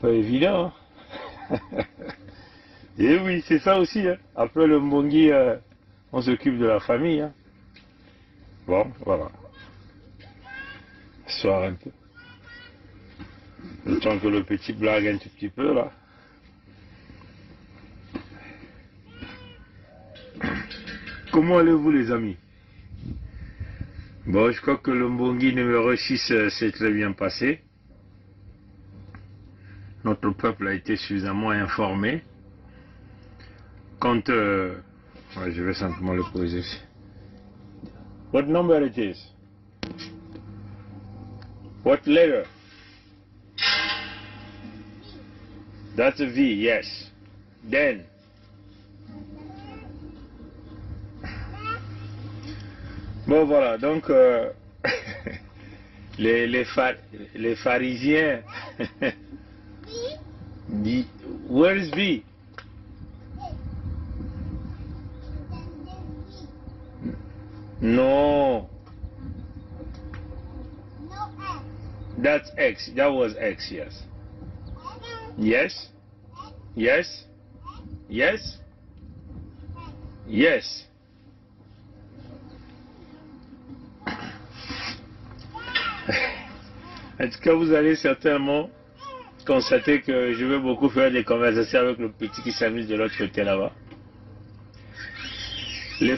Pas évident. Hein. Et oui, c'est ça aussi. Hein. Après le Mbongi, on s'occupe de la famille. Hein. Bon, voilà. Soir un peu. Le temps que le petit blague un tout petit peu là. Comment allez-vous les amis? Bon, je crois que le Mbongi numéro 6 s'est très bien passé. Notre peuple a été suffisamment informé. Quand... ouais, je vais simplement le poser. What number it is? What letter? That's a V, yes. Then... Bon voilà, donc les pharisiens... Where is V? No. That's X. That was X, yes. Yes? Yes? Yes? Yes. En tout cas, vous allez certainement constater que je vais beaucoup faire des conversations avec le petit qui s'amuse de l'autre côté là-bas. Les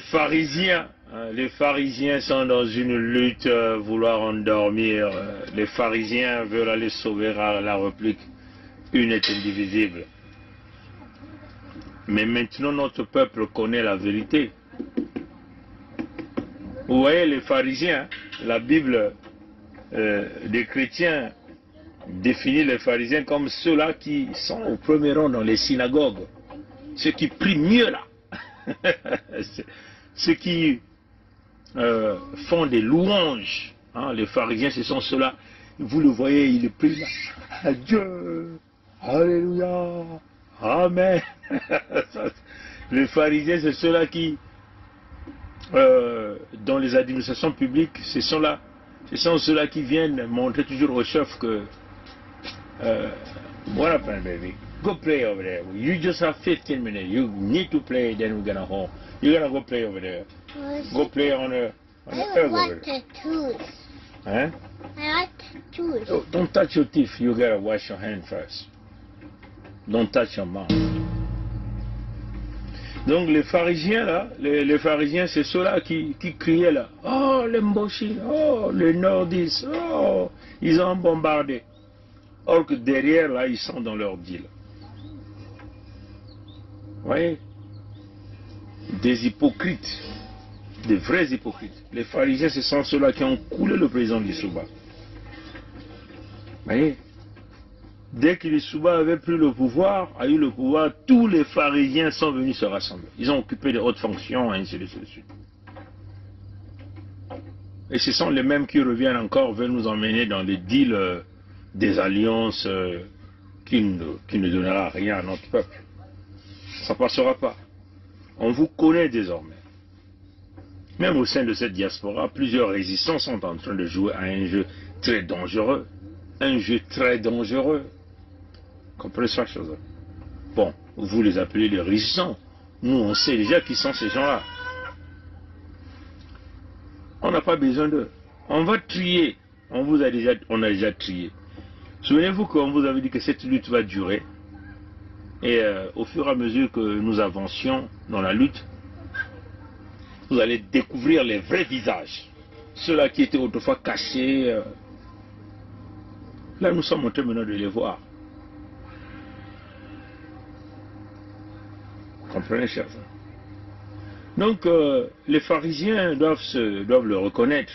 pharisiens sont dans une lutte, vouloir endormir. Les pharisiens veulent aller sauver la République. Une est indivisible. Mais maintenant, notre peuple connaît la vérité. Vous voyez, les pharisiens, la Bible des chrétiens définit les pharisiens comme ceux-là qui sont au premier rang dans les synagogues. Ceux qui prient mieux là. Ceux qui font des louanges. Hein, les pharisiens, ce sont ceux-là. Vous le voyez, ils prient là. Adieu. Alléluia. Amen. Les pharisiens, c'est ceux-là qui, dans les administrations publiques, ce sont ceux-là qui viennent montrer toujours au chef que what happened, baby? Go play over there. You just have 15 minutes. You need to play, then we're gonna home. You're gonna go play over there. Go play on the I like tattoos. Huh? I like tattoos. Oh, don't touch your teeth. You gotta wash your hand first. Don't touch your mouth. Donc les pharisiens là, les pharisiens c'est ceux-là qui criaient là. Oh les Mboshi, oh les nordistes, oh ils ont bombardé. Or que derrière là ils sont dans leur deal. Vous voyez? Des hypocrites, des vrais hypocrites. Les pharisiens ce sont ceux-là qui ont coulé le président Lissouba. Vous voyez? Dès que Lissouba avait pris le pouvoir, a eu le pouvoir, tous les pharisiens sont venus se rassembler. Ils ont occupé de hautes fonctions, ainsi de suite. Et ce sont les mêmes qui reviennent encore, veulent nous emmener dans des deals, des alliances qui ne donnera rien à notre peuple. Ça ne passera pas. On vous connaît désormais. Même au sein de cette diaspora, plusieurs résistants sont en train de jouer à un jeu très dangereux. Un jeu très dangereux. Comprenez ça, chose. Bon, vous les appelez les résistants. Nous, on sait déjà qui sont ces gens-là. On n'a pas besoin d'eux. On va trier. On a déjà trié. Souvenez-vous qu'on vous avait dit que cette lutte va durer. Et au fur et à mesure que nous avancions dans la lutte, vous allez découvrir les vrais visages. Ceux-là qui étaient autrefois cachés. Là, nous sommes en train maintenant de les voir. Comprenez, chers frères. Donc, les pharisiens doivent le reconnaître.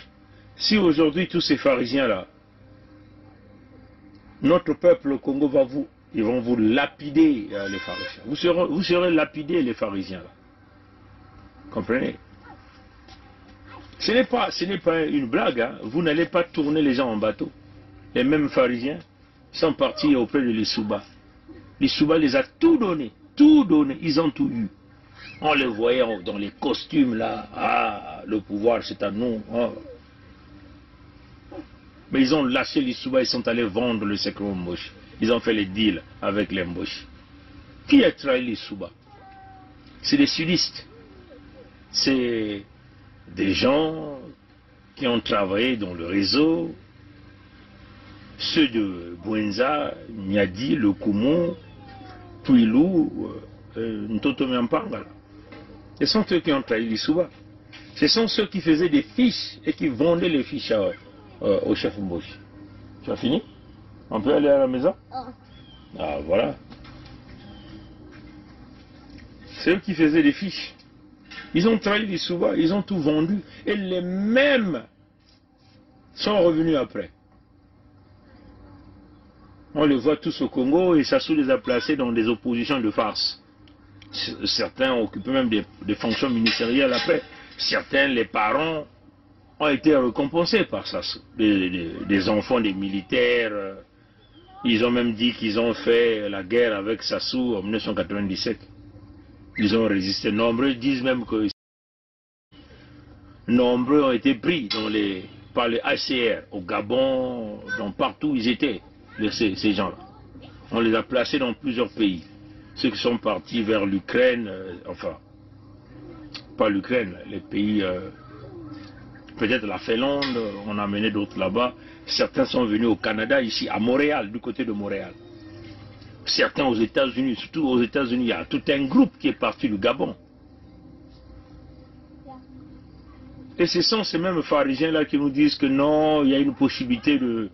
Si aujourd'hui, tous ces pharisiens-là, notre peuple, le Congo, ils vont vous lapider, les pharisiens. Vous serez lapidés, les pharisiens, là. Comprenez? Ce n'est pas une blague, hein. Vous n'allez pas tourner les gens en bateau. Les mêmes pharisiens sont partis auprès de Lissouba. Lissouba les a tout donné, ils ont tout eu. On les voyait dans les costumes là, ah, le pouvoir c'est à nous. Oh. Mais ils ont lâché l'Issouba, ils sont allés vendre le secret au Mboshi. Ils ont fait les deals avec les Mboshi. Qui a trahi l'Issouba? C'est des sudistes. C'est des gens qui ont travaillé dans le réseau. Ceux de Bouenza, Niadi, Le Koumou, Puilou, Ntotomiampangala. Ce sont ceux qui ont trahi l'Issouba. Ce sont ceux qui faisaient des fiches et qui vendaient les fiches au chef Mboshi. Tu as fini? On peut aller à la maison? Ah, voilà. C'est eux qui faisaient des fiches. Ils ont trahi l'Issouba, ils ont tout vendu. Et les mêmes sont revenus après. On les voit tous au Congo et Sassou les a placés dans des oppositions de farce. Certains occupaient même des fonctions ministérielles après. Certains, les parents, ont été récompensés par Sassou. Des enfants des militaires. Ils ont même dit qu'ils ont fait la guerre avec Sassou en 1997. Ils ont résisté. Nombreux disent même que nombreux ont été pris par les HCR, au Gabon, partout où ils étaient, ces gens-là. On les a placés dans plusieurs pays. Ceux qui sont partis vers l'Ukraine, enfin, pas l'Ukraine, les pays, peut-être la Finlande, on a amené d'autres là-bas. Certains sont venus au Canada, ici, à Montréal, du côté de Montréal. Certains aux États-Unis, surtout aux États-Unis, il y a tout un groupe qui est parti du Gabon. Et ce sont ces mêmes pharisiens-là qui nous disent que non, il y a une possibilité de...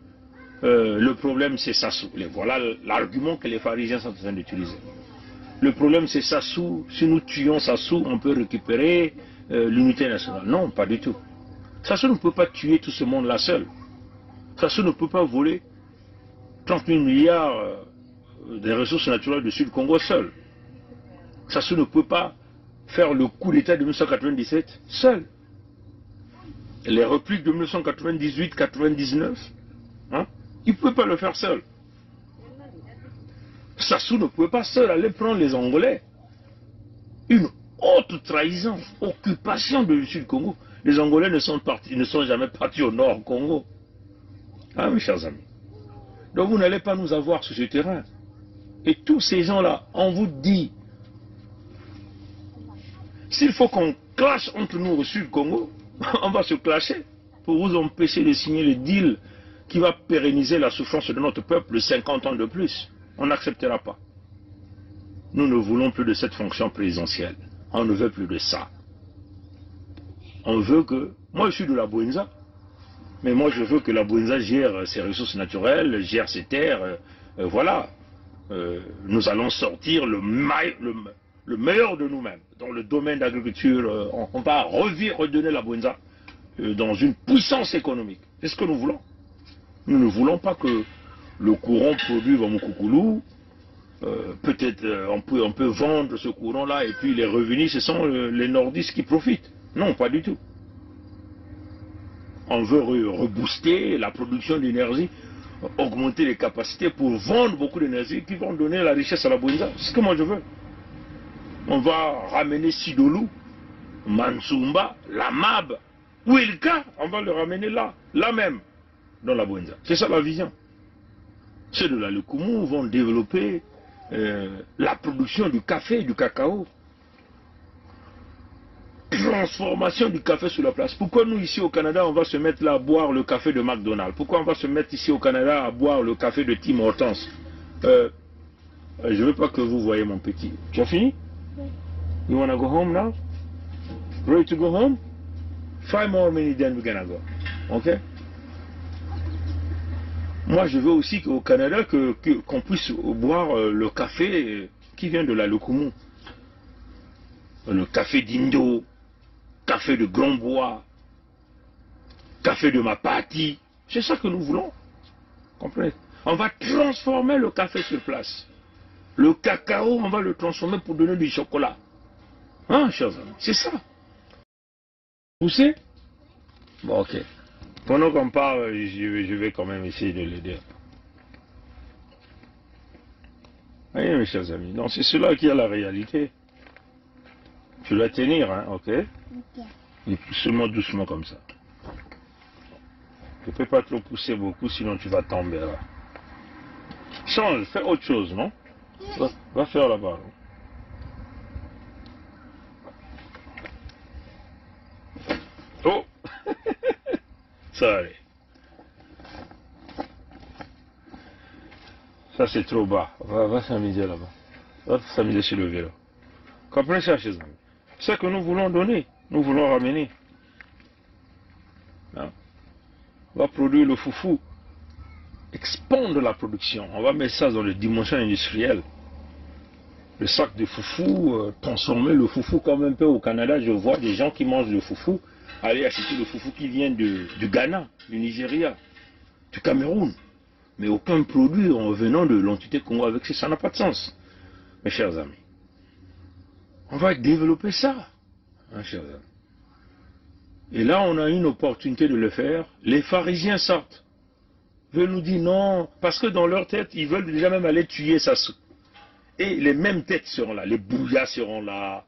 le problème c'est Sassou. Voilà l'argument que les pharisiens sont en train d'utiliser. Le problème c'est Sassou. Si nous tuons Sassou, on peut récupérer l'unité nationale. Non, pas du tout. Sassou ne peut pas tuer tout ce monde-là seul. Sassou ne peut pas voler 30 000 milliards des ressources naturelles du Sud-Congo seul. Sassou ne peut pas faire le coup d'État de 1997 seul. Les répliques de 1998-99, hein, il ne peut pas le faire seul. Sassou ne pouvait pas seul aller prendre les Angolais. Une haute trahison, occupation du Sud-Congo. Les Angolais ne sont jamais partis au Nord-Congo. Ah, mes chers amis. Donc vous n'allez pas nous avoir sur ce terrain. Et tous ces gens-là, on vous dit, s'il faut qu'on clash entre nous au Sud-Congo, on va se clasher pour vous empêcher de signer le deal qui va pérenniser la souffrance de notre peuple de 50 ans de plus. On n'acceptera pas. Nous ne voulons plus de cette fonction présidentielle. On ne veut plus de ça. On veut que... Moi, je suis de la Bouenza. Mais moi, je veux que la Bouenza gère ses ressources naturelles, gère ses terres. Voilà. Nous allons sortir le meilleur de nous-mêmes. Dans le domaine d'agriculture, on va redonner la Bouenza dans une puissance économique. C'est ce que nous voulons. Nous ne voulons pas que le courant produit dans Moukoukoulou, peut-être on peut vendre ce courant-là et puis les revenus, ce sont les nordistes qui profitent. Non, pas du tout. On veut rebooster la production d'énergie, augmenter les capacités pour vendre beaucoup d'énergie qui vont donner la richesse à la Bouenza. C'est ce que moi je veux. On va ramener Sidolou, Mansumba, la Mab, Wilka, on va le ramener là même, dans la Bouenza. C'est ça la vision. Ceux de la Le Koumou vont développer la production du café et du cacao. Transformation du café sur la place. Pourquoi nous ici au Canada on va se mettre là à boire le café de McDonald's? Pourquoi on va se mettre ici au Canada à boire le café de Tim Hortons? Je ne veux pas que vous voyez mon petit. Tu as fini? You wanna go home now? Ready to go home? 5 more minutes then we're gonna go. Ok? Moi je veux aussi qu'au Canada qu'on puisse boire le café qui vient de la Le Koumou. Le café d'Indo, café de Grand Bois, café de Mapati. C'est ça que nous voulons. Comprenez? On va transformer le café sur place. Le cacao, on va le transformer pour donner du chocolat. Hein, chers amis? C'est ça. Vous savez? Bon, ok. Pendant qu'on parle, je vais quand même essayer de l'aider. Voyez, mes chers amis. Non, c'est cela qui est la réalité. Tu dois tenir, hein, ok? Ok. Et seulement doucement comme ça. Tu ne peux pas trop pousser beaucoup, sinon tu vas tomber là. Change, fais autre chose, non? Va faire là-bas. Oh. Ça allait. Ça c'est trop bas. Va s'amuser là-bas. Va s'amuser sur le vélo. Comprenez ça, chers amis. C'est ce que nous voulons donner. Nous voulons ramener. Hein? On va produire le foufou. Expandre la production. On va mettre ça dans les dimensions industrielles. Le sac de foufou, transformer le foufou comme un peu au Canada. Je vois des gens qui mangent le foufou. Aller acheter le foufou qui vient du Ghana, du Nigeria, du Cameroun. Mais aucun produit en venant de l'entité Congo avec ça n'a pas de sens. Mes chers amis. On va développer ça. Hein, chers amis. Et là, on a une opportunité de le faire. Les pharisiens sortent. Ils veulent nous dire non. Parce que dans leur tête, ils veulent déjà même aller tuer Sassou. Et les mêmes têtes seront là. Les Bouya seront là.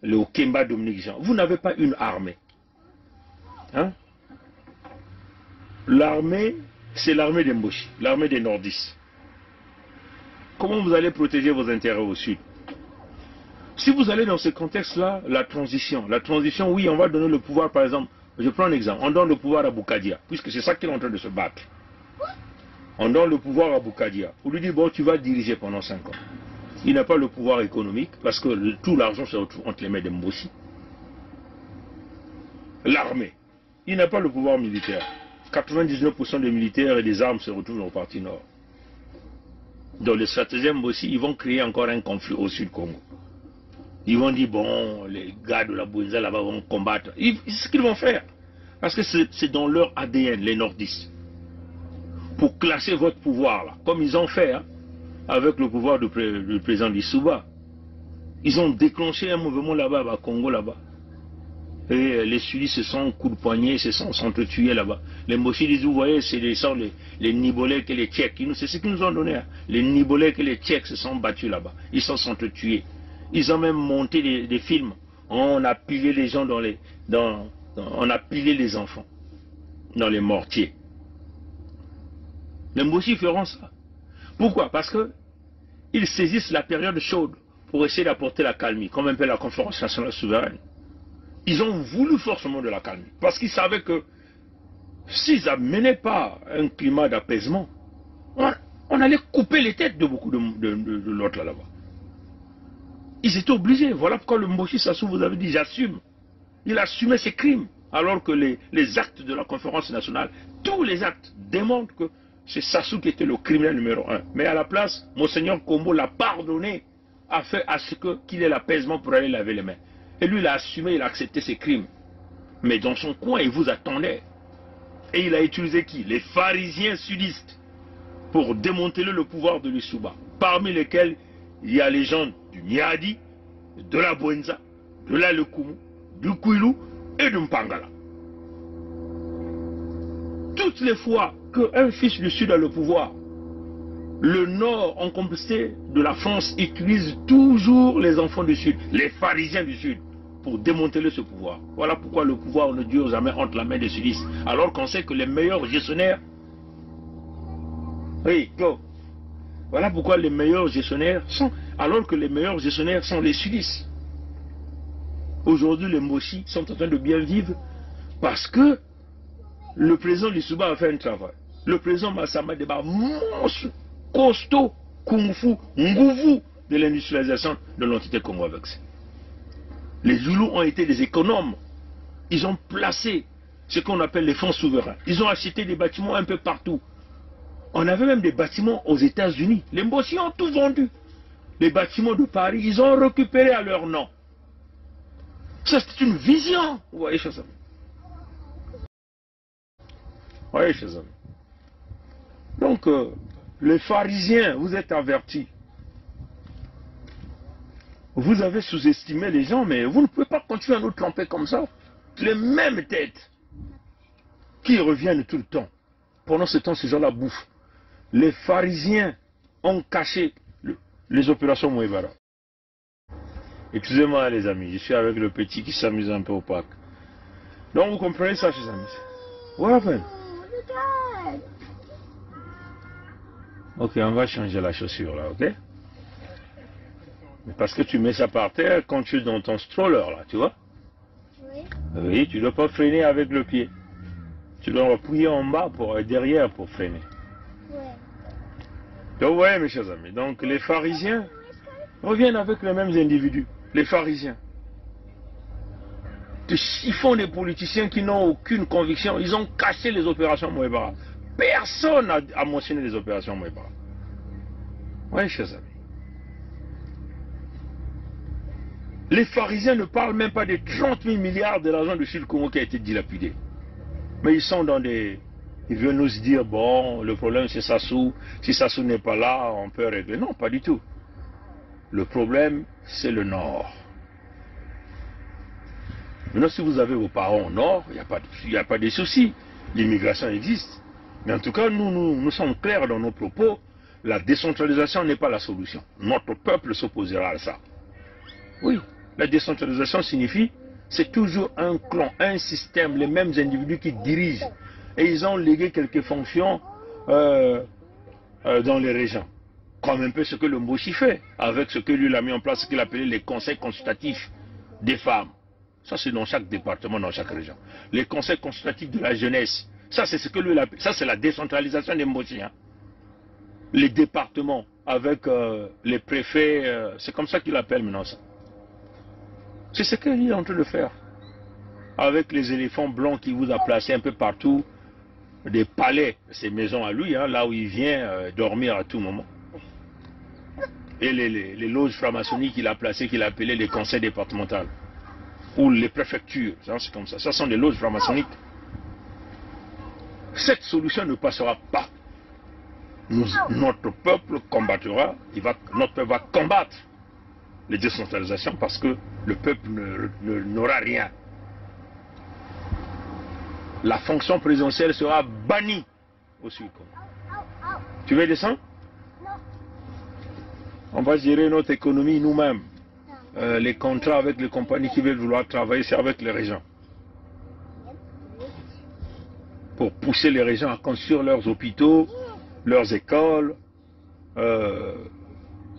Le Okemba Dominique Jean. Vous n'avez pas une armée. Hein? L'armée, c'est l'armée des Mboshi, l'armée des Nordistes. Comment vous allez protéger vos intérêts au sud? Si vous allez dans ce contexte-là, la transition, oui, on va donner le pouvoir, par exemple, je prends un exemple, on donne le pouvoir à Boukadia, puisque c'est ça qu'il est en train de se battre. On donne le pouvoir à Boukadia, pour lui dire, bon, tu vas diriger pendant 5 ans. Il n'a pas le pouvoir économique, parce que tout l'argent se retrouve entre les mains des Mboshi. L'armée. Il n'a pas le pouvoir militaire. 99% des militaires et des armes se retrouvent dans le parti nord. Dans les stratagèmes aussi, ils vont créer encore un conflit au sud Congo. Ils vont dire, bon, les gars de la Bouenza là-bas vont combattre. C'est ce qu'ils vont faire. Parce que c'est dans leur ADN, les nordistes. Pour classer votre pouvoir, là, comme ils ont fait hein, avec le pouvoir du président Lissouba. Ils ont déclenché un mouvement là-bas, à Congo là-bas. Et les sudistes se sont coup de poignet, se sont s'entretués là-bas. Les Mboshi disent, vous voyez, c'est les Nibolèques et les Tchèques. C'est ce qu'ils nous ont donné. Hein. Les Nibolèques et les Tchèques se sont battus là-bas. Ils sont s'entretués. Ils ont même monté des films. On a pilé les gens on a pilé les enfants dans les mortiers. Les Mboshi feront ça. Pourquoi? Parce que ils saisissent la période chaude pour essayer d'apporter la calmie, comme un peu la conférence nationale souveraine. Ils ont voulu forcément de la calme. Parce qu'ils savaient que s'ils n'amenaient pas un climat d'apaisement, on allait couper les têtes de beaucoup de l'autre là-bas. Ils étaient obligés. Voilà pourquoi le Mboshi Sassou vous avez dit j'assume. Il assumait ses crimes. Alors que les actes de la conférence nationale, tous les actes démontrent que c'est Sassou qui était le criminel numéro 1. Mais à la place, Monseigneur Kombo l'a pardonné, a fait à ce qu'il ait l'apaisement pour aller laver les mains. Et lui, il a assumé, il a accepté ses crimes. Mais dans son coin, il vous attendait. Et il a utilisé qui? Les pharisiens sudistes pour démanteler le pouvoir de l'Issouba. Parmi lesquels, il y a les gens du Niadi, de la Bouenza, de la Lekumu, du Kouilou et de Mpangala. Toutes les fois qu'un fils du Sud a le pouvoir, le Nord, en complicité de la France, utilise toujours les enfants du Sud, les pharisiens du Sud, pour démanteler ce pouvoir. Voilà pourquoi le pouvoir ne dure jamais entre la main des sudistes. Alors qu'on sait que les meilleurs gestionnaires... Oui, voilà pourquoi les meilleurs gestionnaires sont... Alors que les meilleurs gestionnaires sont les sudistes. Aujourd'hui, les Mboshi sont en train de bien vivre parce que le président Lissouba a fait un travail. Le président Massama Deba, monstre, costaud, kung-fu, ngouvou de l'industrialisation de l'entité Congo-Avex. Les Zoulous ont été des économes. Ils ont placé ce qu'on appelle les fonds souverains. Ils ont acheté des bâtiments un peu partout. On avait même des bâtiments aux États-Unis. Les Mboshi ont tout vendu. Les bâtiments de Paris, ils ont récupéré à leur nom. Ça, c'est une vision. Vous voyez, chers amis. Vous voyez, chers amis. Donc, les pharisiens, vous êtes avertis. Vous avez sous-estimé les gens, mais vous ne pouvez pas continuer à nous tromper comme ça. Les mêmes têtes qui reviennent tout le temps. Pendant ce temps, ces gens-là bouffent. Les pharisiens ont caché les opérations Mouébara. Excusez-moi les amis, je suis avec le petit qui s'amuse un peu au parc. Donc vous comprenez ça, chers amis. What happened? Ok, on va changer la chaussure là, ok? Mais parce que tu mets ça par terre quand tu es dans ton stroller là, tu vois? Oui. Oui, tu ne dois pas freiner avec le pied. Tu dois appuyer en bas pour derrière pour freiner. Oui. Donc ouais, mes chers amis, donc les pharisiens reviennent avec les mêmes individus, les pharisiens. Ils font des politiciens qui n'ont aucune conviction. Ils ont caché les opérations Mouebara. Personne n'a mentionné les opérations Mouebara. Oui, chers amis. Les pharisiens ne parlent même pas des 30 000 milliards de l'argent de Chil Congo qui a été dilapidé. Mais ils sont dans des... Ils veulent nous dire, bon, le problème c'est Sassou. Si Sassou n'est pas là, on peut régler. Non, pas du tout. Le problème, c'est le Nord. Maintenant, si vous avez vos parents au Nord, il n'y a pas de soucis. L'immigration existe. Mais en tout cas, nous sommes clairs dans nos propos. La décentralisation n'est pas la solution. Notre peuple s'opposera à ça. Oui, la décentralisation signifie, c'est toujours un clan, un système, les mêmes individus qui dirigent. Et ils ont légué quelques fonctions dans les régions. Comme un peu ce que le Mboshi fait, avec ce que lui a mis en place, ce qu'il appelait les conseils consultatifs des femmes. Ça, c'est dans chaque département, dans chaque région. Les conseils consultatifs de la jeunesse. Ça, c'est ce que lui appelle. Ça, c'est la décentralisation des Mboshi. Hein. Les départements, avec les préfets, c'est comme ça qu'il appelle maintenant ça. C'est ce qu'il est en train de faire. Avec les éléphants blancs qu'il vous a placés un peu partout, des palais, ces maisons à lui, hein, là où il vient dormir à tout moment. Et les loges franc-maçonniques qu'il a placées, qu'il a appelées les conseils départementaux. Ou les préfectures, c'est comme ça. Ça sont des loges franc-maçonniques. Cette solution ne passera pas. Notre peuple combattra, notre peuple va combattre les décentralisations parce que le peuple n'aura rien. La fonction présidentielle sera bannie au Sud. Tu veux descendre? On va gérer notre économie nous-mêmes. Les contrats avec les compagnies qui veulent vouloir travailler, c'est avec les régions. Pour pousser les régions à construire leurs hôpitaux, leurs écoles,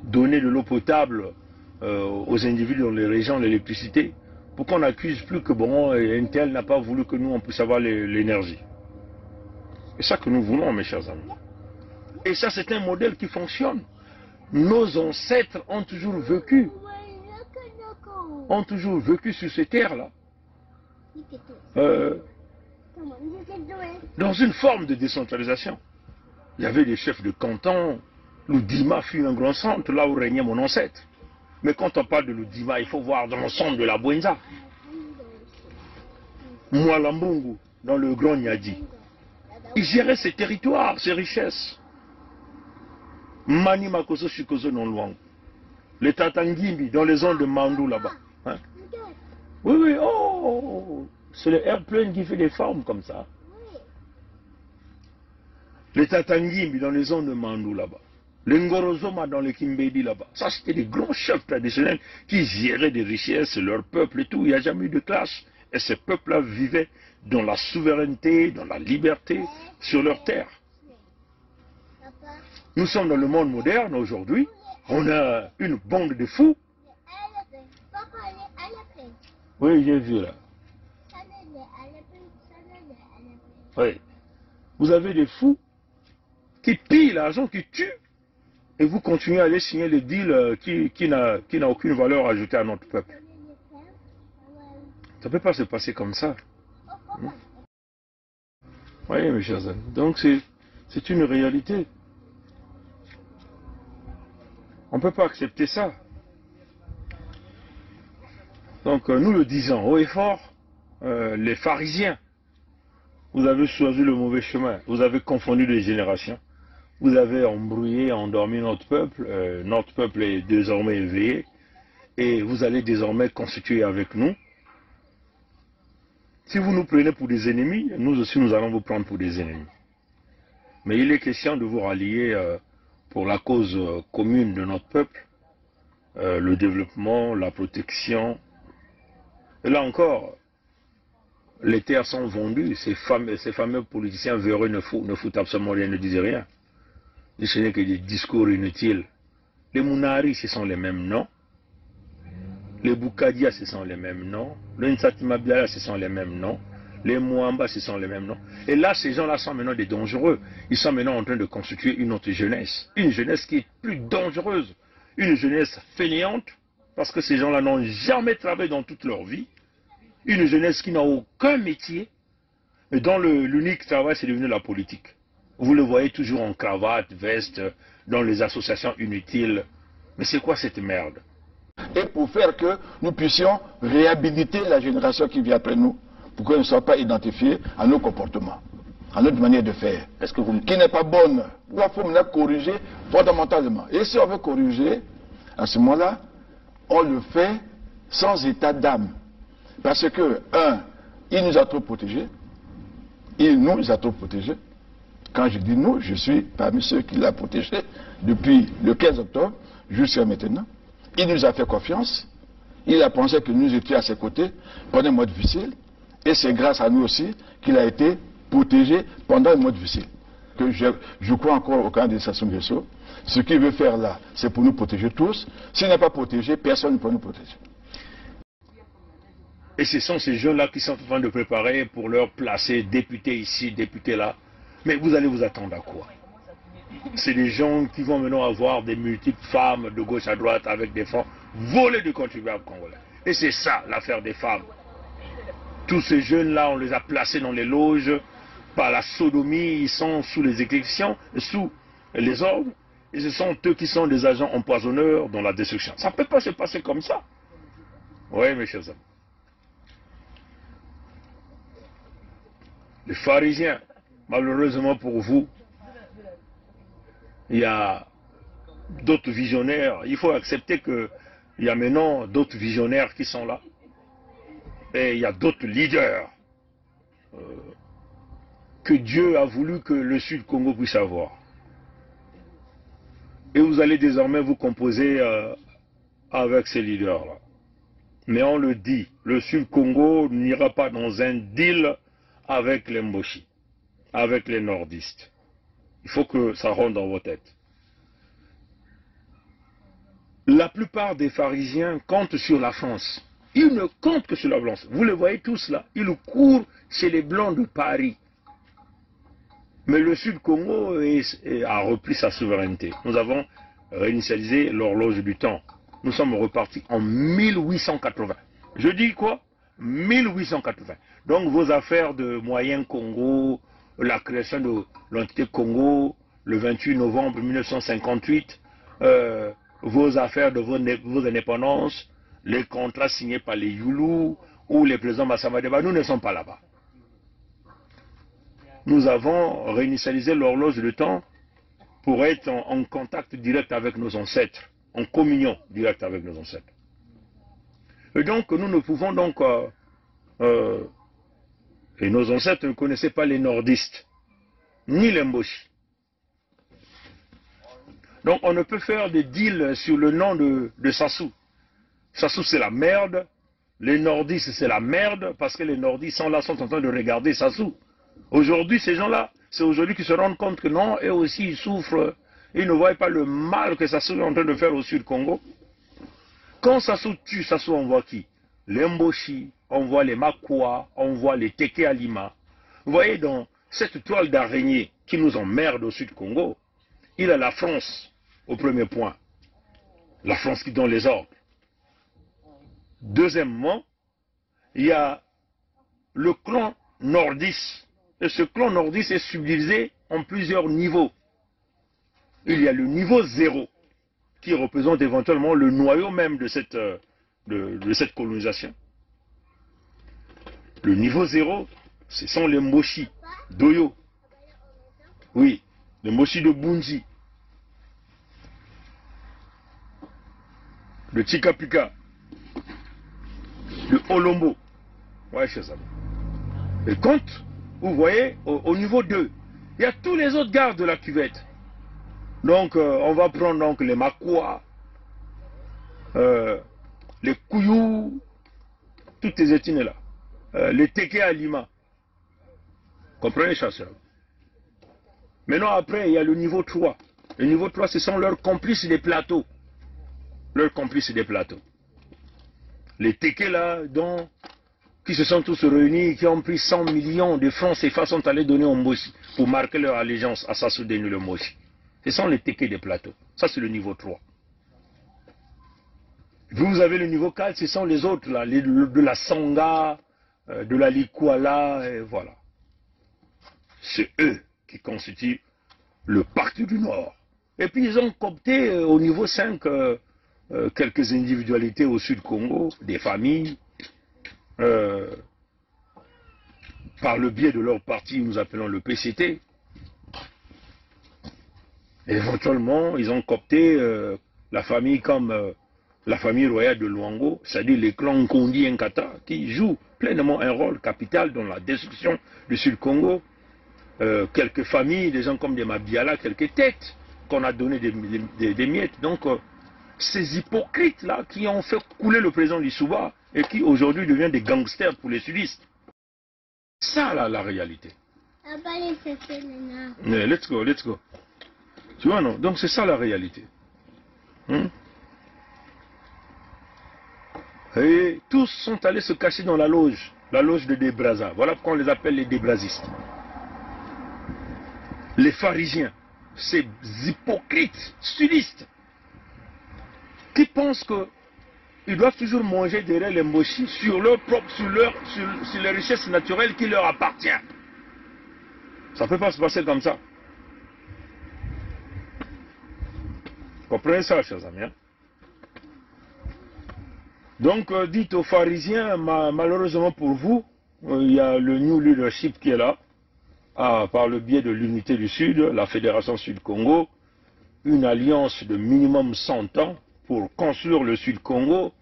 donner de l'eau potable aux individus dans les régions, l'électricité. Pour qu'on n'accuse plus que bon, un tel n'a pas voulu que nous on puisse avoir l'énergie. C'est ça que nous voulons, mes chers amis. Et ça, c'est un modèle qui fonctionne. Nos ancêtres ont toujours vécu sur ces terres-là. Dans une forme de décentralisation. Il y avait des chefs de canton. L'Oudima fut un grand centre, là où régnait mon ancêtre. Mais quand on parle de l'Oudima, il faut voir dans l'ensemble de la Bwenza. Mwalambungu, dans le Grand Nyadi. Il gérait ses territoires, ses richesses. Mani Makoso Shikozo non loin. Les Tatangimbi, dans les zones de Mandou là-bas. Hein? Oui, oui, oh, c'est le airplane qui fait des formes comme ça. Les Tatangimbi, dans les zones de Mandou là-bas. Les Ngorozoma, dans les Kimbedi là-bas. Ça, c'était des grands chefs traditionnels qui géraient des richesses, leur peuple et tout. Il n'y a jamais eu de clash. Et ces peuples-là vivaient dans la souveraineté, dans la liberté, sur leur terre. Nous sommes dans le monde moderne aujourd'hui. On a une bande de fous. Oui, j'ai vu là. Oui. Vous avez des fous qui pillent l'argent, qui tuent, et vous continuez à aller signer les deals qui n'a aucune valeur ajoutée à notre peuple. Ça ne peut pas se passer comme ça. Oui, mes chers amis. Donc c'est une réalité. On ne peut pas accepter ça. Donc nous le disons haut et fort, les pharisiens, vous avez choisi le mauvais chemin, vous avez confondu les générations, vous avez embrouillé, endormi notre peuple est désormais éveillé, et vous allez désormais constituer avec nous. Si vous nous prenez pour des ennemis, nous aussi nous allons vous prendre pour des ennemis. Mais il est question de vous rallier pour la cause commune de notre peuple, le développement, la protection. Et là encore, les terres sont vendues, ces fameux politiciens véreux ne foutent absolument rien, ne disent rien. Ce n'est que des discours inutiles. Les Mounari, ce sont les mêmes noms. Les Boukadia, ce sont les mêmes noms. Les Nsatima Biala, ce sont les mêmes noms. Les Mouamba, ce sont les mêmes noms. Et là, ces gens-là sont maintenant des dangereux. Ils sont maintenant en train de constituer une autre jeunesse. Une jeunesse qui est plus dangereuse. Une jeunesse fainéante, parce que ces gens-là n'ont jamais travaillé dans toute leur vie. Une jeunesse qui n'a aucun métier. Et dont l'unique travail, c'est devenu la politique. Vous le voyez toujours en cravate, veste, dans les associations inutiles. Mais c'est quoi cette merde? Et pour faire que nous puissions réhabiliter la génération qui vient après nous, pour qu'elle ne soit pas identifiée à nos comportements, à notre manière de faire, qui n'est pas bonne. Il faut maintenant corriger fondamentalement. Et si on veut corriger, à ce moment-là, on le fait sans état d'âme. Parce que, il nous a trop protégés. Il nous a trop protégés. Quand je dis nous, je suis parmi ceux qui l'ont protégé depuis le 15 octobre jusqu'à maintenant. Il nous a fait confiance. Il a pensé que nous étions à ses côtés pendant un mois difficile. Et c'est grâce à nous aussi qu'il a été protégé pendant un mois difficile. Que je crois encore au camp de Sassou Nguesso. Ce qu'il veut faire là, c'est pour nous protéger tous. S'il n'est pas protégé, personne ne peut nous protéger. Et ce sont ces jeunes-là qui sont en train de préparer pour leur placer député ici, député là. Mais vous allez vous attendre à quoi? C'est des gens qui vont maintenant avoir des multiples femmes de gauche à droite avec des fonds volés du contribuable congolais. Et c'est ça l'affaire des femmes. Tous ces jeunes-là, on les a placés dans les loges par la sodomie, ils sont sous les exécutions, sous les ordres. Et ce sont eux qui sont des agents empoisonneurs dans la destruction. Ça ne peut pas se passer comme ça. Oui, mes chers amis. Les pharisiens, malheureusement pour vous, il y a d'autres visionnaires. Il faut accepter qu'il y a maintenant d'autres visionnaires qui sont là. Et il y a d'autres leaders que Dieu a voulu que le Sud Congo puisse avoir. Et vous allez désormais vous composer avec ces leaders-là. Mais on le dit, le Sud Congo n'ira pas dans un deal avec les Mboshi, avec les nordistes. Il faut que ça rentre dans vos têtes. La plupart des pharisiens comptent sur la France. Ils ne comptent que sur la France. Vous les voyez tous là. Ils courent chez les Blancs de Paris. Mais le Sud Congo a repris sa souveraineté. Nous avons réinitialisé l'horloge du temps. Nous sommes repartis en 1880. Je dis quoi? 1880. Donc vos affaires de Moyen Congo, la création de l'entité Congo, le 28 novembre 1958, vos affaires de vos indépendances, les contrats signés par les Youlou ou les présidents Massama Deba, nous ne sommes pas là-bas. Nous avons réinitialisé l'horloge du temps pour être en contact direct avec nos ancêtres, en communion directe avec nos ancêtres. Et donc nous ne pouvons donc... et nos ancêtres ne connaissaient pas les nordistes, ni les Mboshi. Donc on ne peut faire des deals sur le nom de Sassou. Sassou c'est la merde, les nordistes c'est la merde, parce que les nordistes sont là, sont en train de regarder Sassou. Aujourd'hui ces gens-là, c'est aujourd'hui qu'ils se rendent compte que non, eux aussi ils souffrent, ils ne voient pas le mal que Sassou est en train de faire au Sud Congo. Quand Sassou tue, Sassou envoie qui? Les Mboshi, on voit les Makwa, on voit les Teke Alima. Vous voyez, dans cette toile d'araignée qui nous emmerde au Sud Congo, il y a la France au premier point. La France qui donne les ordres. Deuxièmement, il y a le clan nordiste. Et ce clan nordiste est subdivisé en plusieurs niveaux. Il y a le niveau 0, qui représente éventuellement le noyau même de cette colonisation. Le niveau 0, ce sont les Mboshi d'Oyo. Oui, les Mboshi de Bunzi. Le Tchikapika. Le Olombo. Ouais, chers amis. Et quand vous voyez, au niveau 2, il y a tous les autres gardes de la cuvette. Donc, on va prendre donc les Makwa, les Kouyou, toutes les ethnies là. les Téké à Lima. Comprenez, chasseurs? Maintenant, après, il y a le niveau 3. Le niveau 3, ce sont leurs complices des plateaux. Leurs complices des plateaux. Les Téké là, qui se sont tous réunis, qui ont pris 100 millions de francs CFA, sont allés donner au Moshi pour marquer leur allégeance à Sassou Denu le Moshi. Ce sont les Téké des plateaux. Ça, c'est le niveau 3. Vous avez le niveau 4, ce sont les autres, là, de la Sangha, de la Likuala, et voilà. C'est eux qui constituent le Parti du Nord. Et puis ils ont coopté au niveau 5 quelques individualités au Sud Congo, des familles, par le biais de leur parti, nous appelons le PCT. Éventuellement, ils ont coopté la famille comme la famille royale de Luango, c'est-à-dire les clans Nkondi Nkata, qui jouent pleinement un rôle capital dans la destruction du Sud-Congo. Quelques familles, des gens comme des Mabiala, quelques têtes qu'on a donné des miettes. Donc, ces hypocrites-là qui ont fait couler le président Lissouba et qui aujourd'hui deviennent des gangsters pour les sudistes. Ça, là, la réalité. Let's go, let's go. Tu vois, non? Donc, c'est ça la réalité. Et tous sont allés se cacher dans la loge de Débraza. Voilà pourquoi on les appelle les Débrazistes. Les pharisiens, ces hypocrites sudistes, qui pensent qu'ils doivent toujours manger derrière les mochis sur leur propre, sur les richesses naturelles qui leur appartiennent. Ça ne peut pas se passer comme ça. Comprenez ça, chers amis. Hein? Donc, dites aux pharisiens, malheureusement pour vous, il y a le New Leadership qui est là, par le biais de l'Unité du Sud, la Fédération Sud-Congo, une alliance de minimum 100 ans pour construire le Sud-Congo.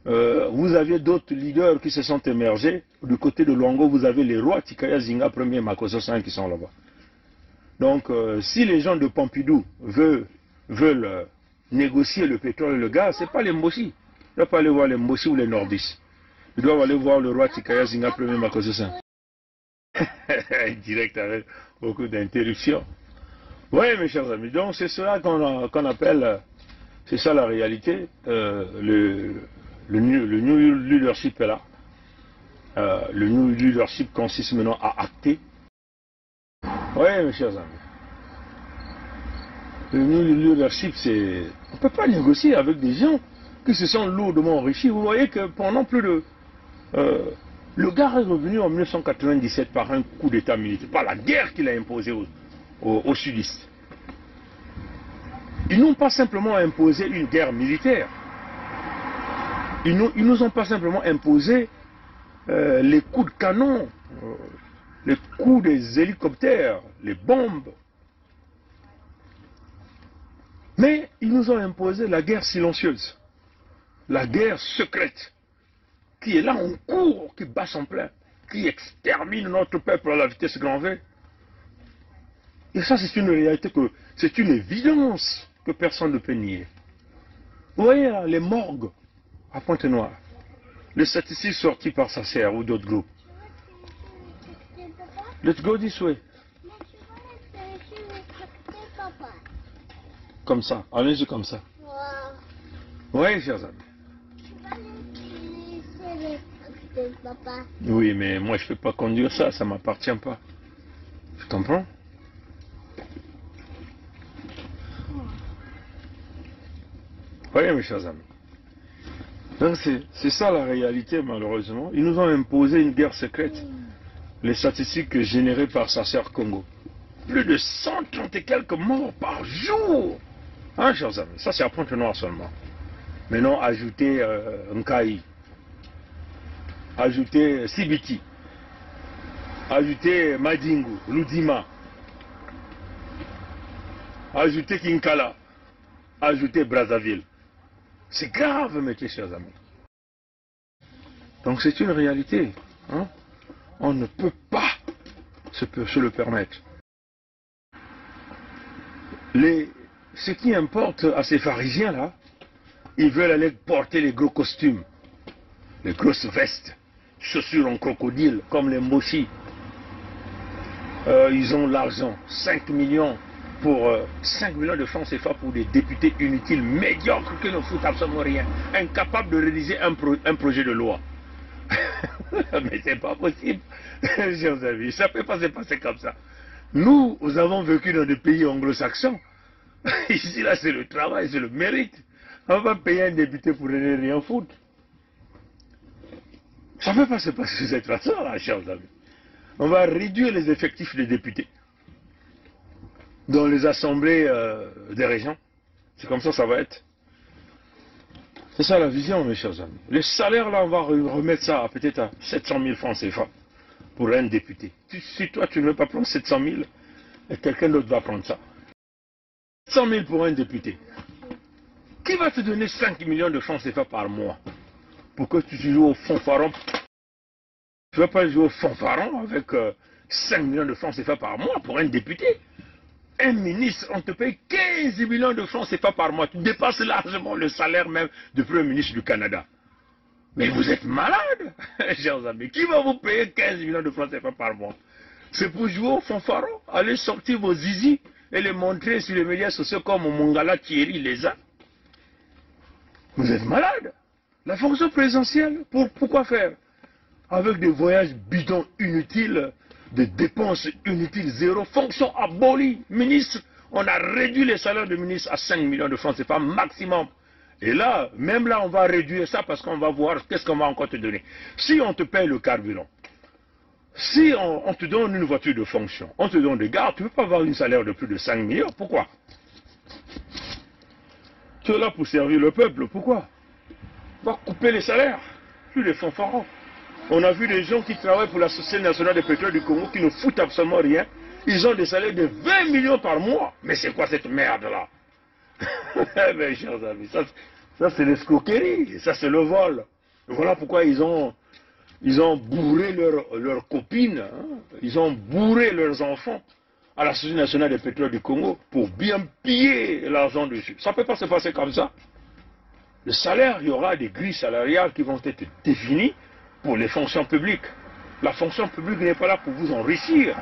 Vous aviez d'autres leaders qui se sont émergés. Du côté de Luango, vous avez les rois Tikaya Zinga 1er, Makosso 5 qui sont là-bas. Donc, si les gens de Pompidou veulent négocier le pétrole et le gaz, ce n'est pas les Moshi. Ils ne doivent pas aller voir les Moshi ou les Nordistes. Ils doivent aller voir le roi Tikaya Zinga 1er, Makosso 5. Direct avec beaucoup d'interruptions. Oui, mes chers amis, donc c'est cela qu'on appelle, c'est ça la réalité. Le New Leadership est là. Le New Leadership consiste maintenant à acter. Oui, mes chers amis. Le New Leadership, c'est... On ne peut pas négocier avec des gens qui se sont lourdement enrichis. Vous voyez que pendant plus de... le gars est revenu en 1997 par un coup d'état militaire, par la guerre qu'il a imposée aux sudistes. Ils n'ont pas simplement imposé une guerre militaire. Ils nous ont pas simplement imposé les coups de canon, les coups des hélicoptères, les bombes. Mais ils nous ont imposé la guerre silencieuse, la guerre secrète, qui est là en cours, qui bat son plein, qui extermine notre peuple à la vitesse grand V. Et ça, c'est une réalité, c'est une évidence que personne ne peut nier. Vous voyez là, les morgues à Pointe-Noire, les statistiques sorties par Sasser ou d'autres groupes. Let's go this way. Comme ça, allez-y comme ça. Oui, chers amis. Oui, mais moi je ne peux pas conduire ça, ça ne m'appartient pas. Tu comprends? Oui, mes chers amis. Donc c'est ça la réalité, malheureusement. Ils nous ont imposé une guerre secrète. Les statistiques générées par Sasser Congo. Plus de 130 et quelques morts par jour. Hein, chers amis? Ça, c'est à Pointe-Noire seulement. Maintenant, ajoutez Nkaï. Ajoutez Sibiti. Ajoutez Madingu, Ludima. Ajoutez Kinkala. Ajoutez Brazzaville. C'est grave, mes chers amis. Donc c'est une réalité. Hein? On ne peut pas se le permettre. Ce qui importe à ces pharisiens-là, ils veulent aller porter les gros costumes, les grosses vestes, chaussures en crocodile, comme les Moshi. Ils ont l'argent, 5 millions pour 5 millions de francs CFA pour des députés inutiles, médiocres, qui ne foutent absolument rien, incapables de réaliser un projet de loi. Mais c'est pas possible, chers amis, ça ne peut pas se passer comme ça. Nous avons vécu dans des pays anglo-saxons. Ici, là, c'est le travail, c'est le mérite. On va payer un député pour rien foutre. Ça ne peut pas se passer de cette façon, là, chers amis. On va réduire les effectifs des députés dans les assemblées des régions. C'est comme ça va être. C'est ça la vision, mes chers amis. Les salaires, là, on va remettre ça peut-être à 700 000 francs CFA pour un député. Si toi, tu ne veux pas prendre 700 000, quelqu'un d'autre va prendre ça. 700 000 pour un député. Qui va te donner 5 millions de francs CFA par mois pour que tu joues au fanfaron? Tu ne vas pas jouer au fanfaron avec 5 millions de francs CFA par mois pour un député. Un ministre, on te paye 15 millions de francs CFA par mois. Tu dépasses largement le salaire même du Premier ministre du Canada. Mais vous êtes malade, chers amis. Qui va vous payer 15 millions de francs CFA par mois? C'est pour jouer au fanfaron, aller sortir vos zizi et les montrer sur les médias sociaux comme Mongala Thierry les a. Vous êtes malade. La fonction présidentielle, pourquoi faire? Avec des voyages bidons inutiles, des dépenses inutiles, zéro, fonction abolie. Ministre, on a réduit les salaires de ministre à 5 millions de francs, c'est pas maximum. Et là, même là, on va réduire ça parce qu'on va voir qu'est-ce qu'on va encore te donner. Si on te paye le carburant, si on te donne une voiture de fonction, on te donne des gardes, tu ne peux pas avoir un salaire de plus de 5 millions. Pourquoi? Tu es là pour servir le peuple, pourquoi? On va couper les salaires, plus les fanfarons. On a vu des gens qui travaillent pour la Société nationale de pétrole du Congo qui ne foutent absolument rien. Ils ont des salaires de 20 millions par mois. Mais c'est quoi cette merde-là? Mais chers amis, ça c'est l'escroquerie, ça c'est le vol. Voilà pourquoi ils ont bourré leurs copines, hein. Ils ont bourré leurs enfants à la Société nationale de pétrole du Congo pour bien piller l'argent dessus. Ça ne peut pas se passer comme ça. Le salaire, il y aura des grilles salariales qui vont être définies pour les fonctions publiques. La fonction publique n'est pas là pour vous enrichir,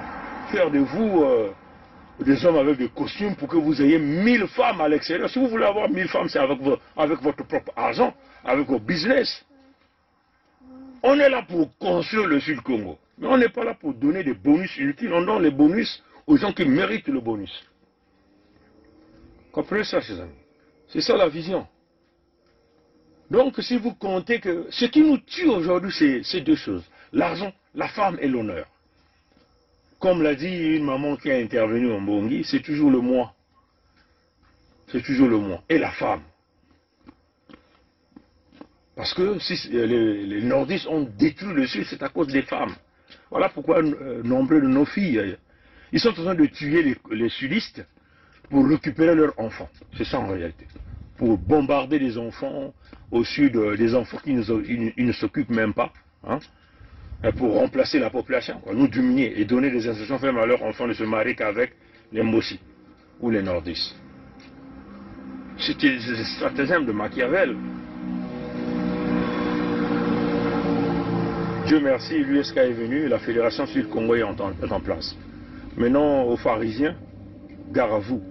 faire de vous des hommes avec des costumes pour que vous ayez 1000 femmes à l'extérieur. Si vous voulez avoir 1000 femmes, c'est avec votre propre argent, avec vos business. On est là pour construire le Sud-Congo. Mais on n'est pas là pour donner des bonus inutiles. On donne les bonus aux gens qui méritent le bonus. Comprenez ça, chers amis? C'est ça la vision. Donc, si vous comptez que ce qui nous tue aujourd'hui, c'est deux choses. L'argent, la femme et l'honneur. Comme l'a dit une maman qui a intervenu en Bongi, c'est toujours le moi. C'est toujours le moi. Et la femme. Parce que si les nordistes ont détruit le Sud, c'est à cause des femmes. Voilà pourquoi nombreux de nos filles, ils sont en train de tuer les sudistes pour récupérer leurs enfants. C'est ça en réalité. Pour bombarder les enfants au sud, des enfants qui ne s'occupent même pas. Hein, pour remplacer la population, quoi, nous diminuer et donner des instructions fermes à leurs enfants de se marier qu'avec les Mossi ou les nordistes. C'était des stratagèmes de Machiavel. Dieu merci, l'USK est venu, la Fédération Sud-Congo est en place. Maintenant, aux pharisiens, gare à vous.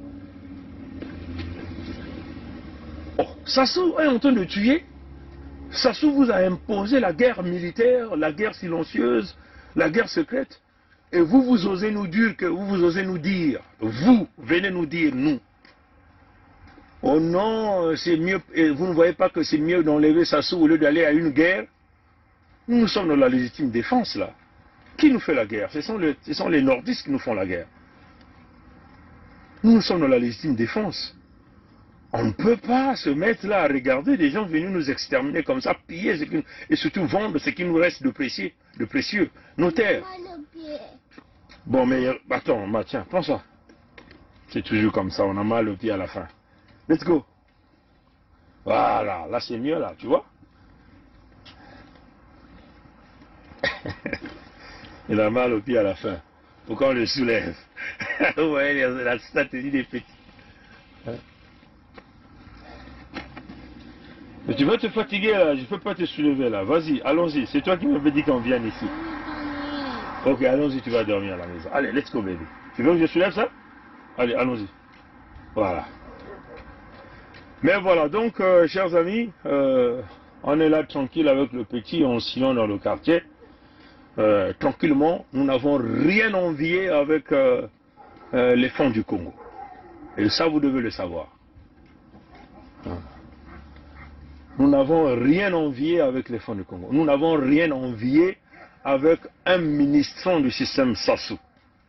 Oh, Sassou est en train de tuer. Sassou vous a imposé la guerre militaire, la guerre silencieuse, la guerre secrète. Et vous osez nous dire vous venez nous dire, nous. Oh non, c'est mieux, et vous ne voyez pas que c'est mieux d'enlever Sassou au lieu d'aller à une guerre? Nous sommes dans la légitime défense là. Qui nous fait la guerre? Ce sont les nordistes qui nous font la guerre. Nous sommes dans la légitime défense. On ne peut pas se mettre là à regarder des gens venus nous exterminer comme ça, piller et surtout vendre ce qui nous reste de précieux, nos terres. Bon, mais attends, tiens, prends ça. C'est toujours comme ça, on a mal au pied à la fin. Let's go. Voilà, là c'est mieux là, tu vois. Il a mal au pied à la fin. Pourquoi on le soulève? Vous voyez la stratégie des petits. Mais tu vas te fatiguer là, je ne peux pas te soulever là. Vas-y, allons-y. C'est toi qui m'avais dit qu'on vienne ici. Ok, allons-y, tu vas dormir à la maison. Allez, let's go baby. Tu veux que je soulève ça? Allez, allons-y. Voilà. Mais voilà, donc, chers amis, on est là tranquille avec le petit, on sillonne dans le quartier. Tranquillement, nous n'avons rien envié avec les fonds du Congo. Et ça, vous devez le savoir. Nous n'avons rien envié avec les fonds du Congo. Nous n'avons rien envié avec un ministrant du système Sassou.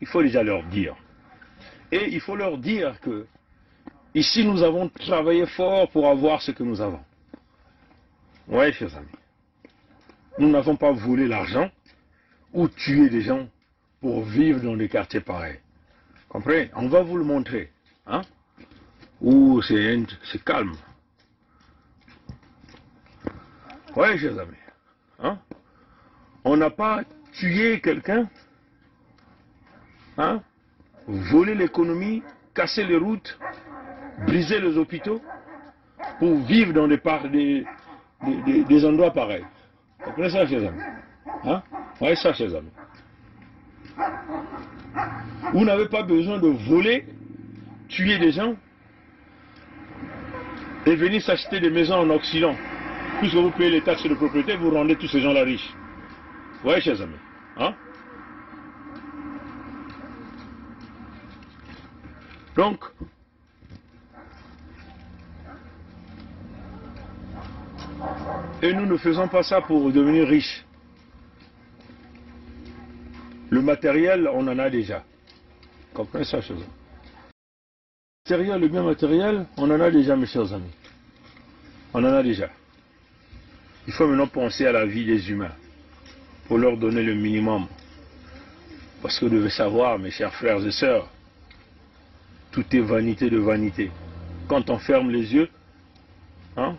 Il faut déjà leur dire. Et il faut leur dire que ici, nous avons travaillé fort pour avoir ce que nous avons. Oui, chers amis. Nous n'avons pas volé l'argent ou tué des gens pour vivre dans des quartiers pareils. Comprenez? On va vous le montrer. Hein? Où c'est calme. Oui, chers amis. Hein? On n'a pas tué quelqu'un, hein? Volé l'économie, cassé les routes, brisé les hôpitaux pour vivre dans des endroits pareils. Vous comprenez ça, chers amis? Hein? Oui, ça, chers amis. Vous n'avez pas besoin de voler, tuer des gens et venir s'acheter des maisons en Occident. Puisque vous payez les taxes de propriété, vous rendez tous ces gens-là riches. Vous voyez, chers amis? Hein? Donc, et nous ne faisons pas ça pour devenir riches. Le matériel, on en a déjà. Comprenez ça, chers amis? Le bien matériel, on en a déjà, mes chers amis. On en a déjà. Il faut maintenant penser à la vie des humains pour leur donner le minimum. Parce que vous devez savoir, mes chers frères et sœurs, tout est vanité de vanité. Quand on ferme les yeux, hein,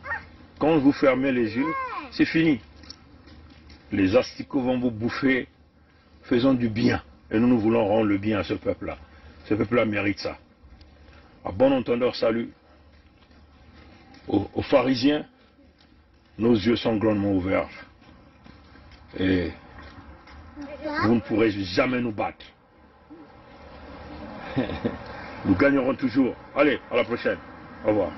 quand vous fermez les yeux, c'est fini. Les asticots vont vous bouffer. Faisons du bien. Et nous voulons rendre le bien à ce peuple-là. Ce peuple-là mérite ça. À bon entendeur, salut. Aux pharisiens, nos yeux sont grandement ouverts. Et vous ne pourrez jamais nous battre. Nous gagnerons toujours. Allez, à la prochaine. Au revoir.